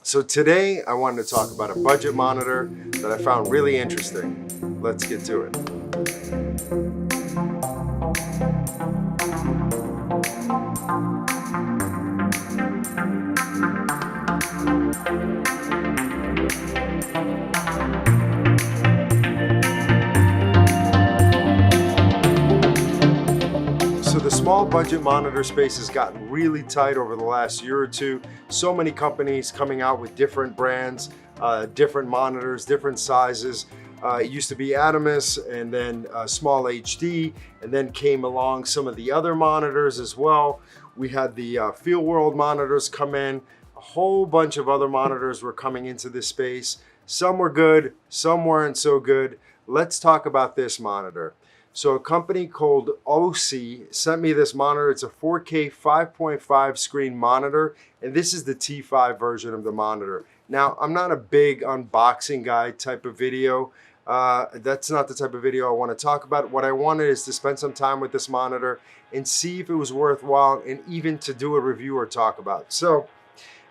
So today I wanted to talk about a budget monitor that I found really interesting. Let's get to it. So the small budget monitor space has gotten really tight over the last year or two. So many companies coming out with different brands, different monitors, different sizes. It used to be Hdmi and then small HD, and then came along some of the other monitors as well. We had the Field World monitors come in. A whole bunch of other monitors were coming into this space. Some were good, some weren't so good. Let's talk about this monitor. So a company called Osee sent me this monitor. It's a 4K 5.5 screen monitor, and this is the T5 version of the monitor. Now, I'm not a big unboxing guide type of video. That's not the type of video I want to talk about. What I wanted is to spend some time with this monitor and see if it was worthwhile and even to do a review or talk about. So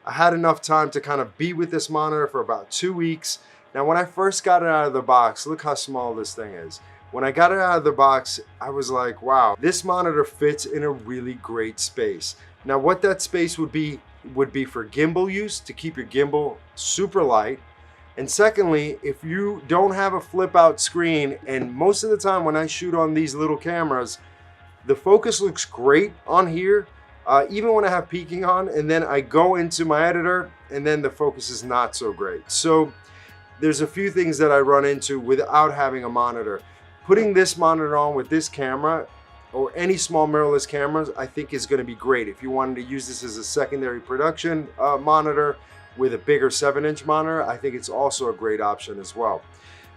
I had enough time to kind of be with this monitor for about 2 weeks. Now, when I first got it out of the box, look how small this thing is. When I got it out of the box, I was like, wow, this monitor fits in a really great space. Now, what that space would be for gimbal use, to keep your gimbal super light. And secondly, if you don't have a flip out screen, and most of the time when I shoot on these little cameras, the focus looks great on here, even when I have peaking on, and then I go into my editor and then the focus is not so great. So there's a few things that I run into without having a monitor. Putting this monitor on with this camera or any small mirrorless cameras, I think is going to be great. If you wanted to use this as a secondary production monitor with a bigger 7-inch monitor, I think it's also a great option as well.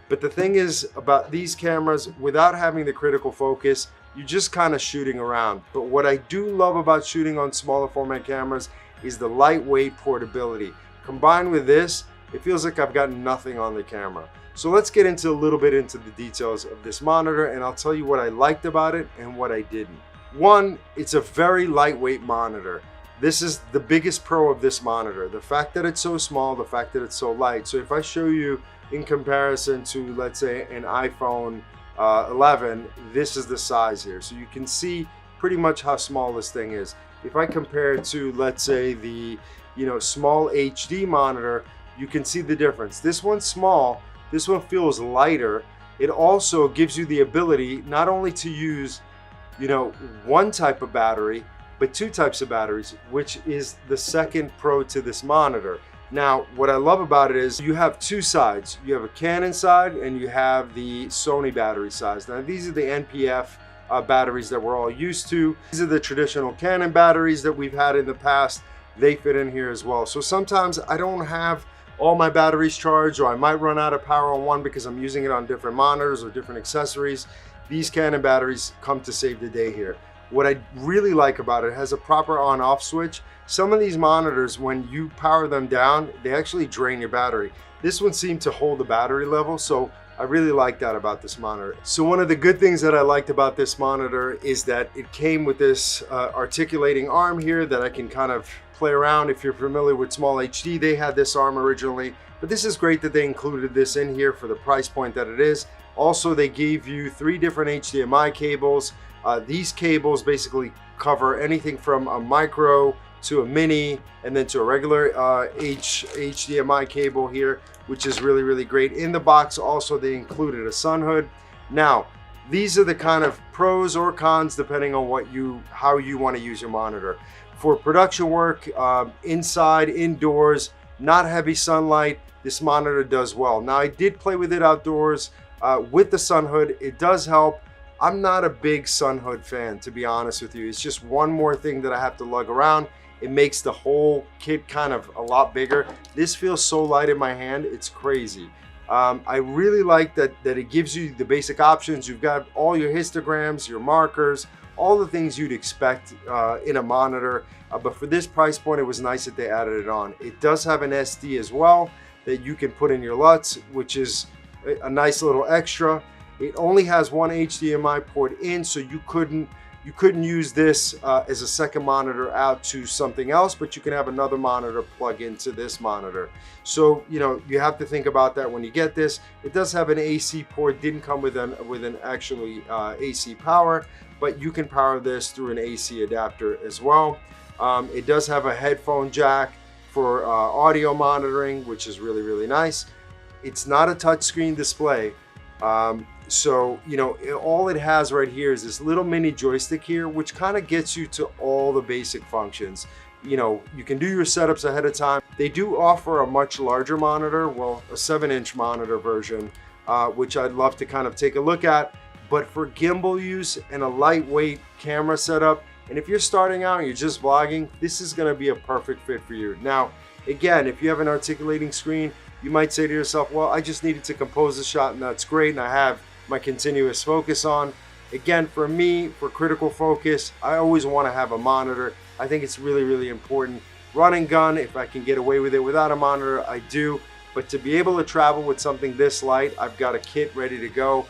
But the thing is about these cameras, without having the critical focus, you're just kind of shooting around. But what I do love about shooting on smaller format cameras is the lightweight portability. Combined with this, it feels like I've got nothing on the camera. So let's get into a little bit into the details of this monitor, and I'll tell you what I liked about it and what I didn't. One, it's a very lightweight monitor. This is the biggest pro of this monitor. The fact that it's so small, the fact that it's so light. So if I show you in comparison to, let's say, an iPhone 11, this is the size here. So you can see pretty much how small this thing is. If I compare it to, let's say, the small HD monitor, you can see the difference. This one's small. This one feels lighter. It also gives you the ability not only to use, one type of battery, but 2 types of batteries, which is the second pro to this monitor. Now, what I love about it is you have 2 sides. You have a Canon side and you have the Sony battery size. Now, these are the NPF batteries that we're all used to. These are the traditional Canon batteries that we've had in the past. They fit in here as well. So sometimes I don't have all my batteries charged, or I might run out of power on one because I'm using it on different monitors or different accessories. These Canon batteries come to save the day here. What I really like about it has a proper on-off switch. Some of these monitors, when you power them down, they actually drain your battery. This one seemed to hold the battery level, so I really like that about this monitor. So one of the good things that I liked about this monitor is that it came with this articulating arm here that I can kind of play around. If you're familiar with small HD, they had this arm originally, but this is great that they included this in here for the price point that it is. Also, they gave you 3 different HDMI cables. These cables basically cover anything from a micro to a mini and then to a regular HDMI cable here, which is really, really great. In the box also, they included a sun hood. Now, these are the kind of pros or cons depending on how you want to use your monitor. For production work, inside, indoors, not heavy sunlight, this monitor does well. Now, I did play with it outdoors with the sun hood. It does help. I'm not a big sun hood fan, to be honest with you. It's just one more thing that I have to lug around. It makes the whole kit kind of a lot bigger. This feels so light in my hand, it's crazy. I really like that it gives you the basic options. You've got all your histograms, your markers, all the things you'd expect in a monitor. But for this price point, it was nice that they added it on. It does have an SD as well that you can put in your LUTs, which is a nice little extra. It only has one HDMI port in, so you couldn't, You couldn't use this as a second monitor out to something else, but you can have another monitor plug into this monitor. So, you know, you have to think about that when you get this. It does have an AC port, didn't come with an actually AC power, but you can power this through an AC adapter as well. It does have a headphone jack for audio monitoring, which is really, really nice. It's not a touchscreen display. So, you know, all it has right here is this little mini joystick here, which kind of gets you to all the basic functions. You know, you can do your setups ahead of time. They do offer a much larger monitor, well, a 7-inch monitor version, which I'd love to kind of take a look at. But for gimbal use and a lightweight camera setup, and if you're starting out and you're just vlogging, this is going to be a perfect fit for you. Now, again, if you have an articulating screen, you might say to yourself, well, I just needed to compose a shot and that's great, and I have my continuous focus on. Again, for me, for critical focus, I always want to have a monitor. I think it's really, really important. Run and gun, if I can get away with it without a monitor, I do. But to be able to travel with something this light, I've got a kit ready to go.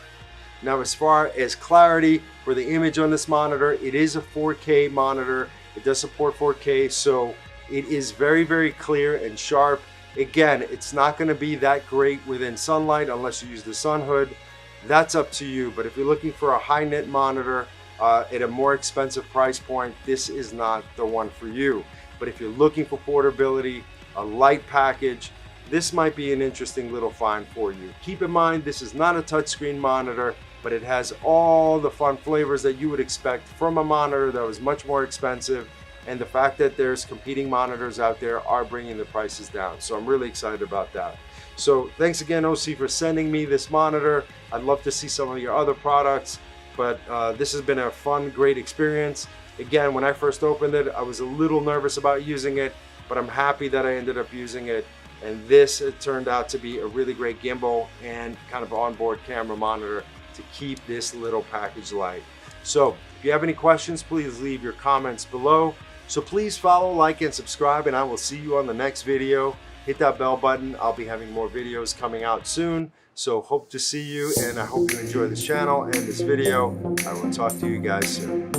Now, as far as clarity for the image on this monitor, it is a 4K monitor. It does support 4K, so it is very, very clear and sharp. Again, it's not going to be that great within sunlight unless you use the sun hood. That's up to you. But if you're looking for a high-nit monitor at a more expensive price point, this is not the one for you. But if you're looking for portability, a light package, this might be an interesting little find for you. Keep in mind, this is not a touchscreen monitor, but it has all the fun flavors that you would expect from a monitor that was much more expensive. And the fact that there's competing monitors out there are bringing the prices down. So I'm really excited about that. So thanks again, Osee, for sending me this monitor. I'd love to see some of your other products, but this has been a fun, great experience. Again, when I first opened it, I was a little nervous about using it, but I'm happy that I ended up using it. And this, it turned out to be a really great gimbal and kind of onboard camera monitor to keep this little package light. So if you have any questions, please leave your comments below. So please follow, like, and subscribe, and I will see you on the next video. Hit that bell button. I'll be having more videos coming out soon. So hope to see you, and I hope you enjoy this channel and this video. I will talk to you guys soon.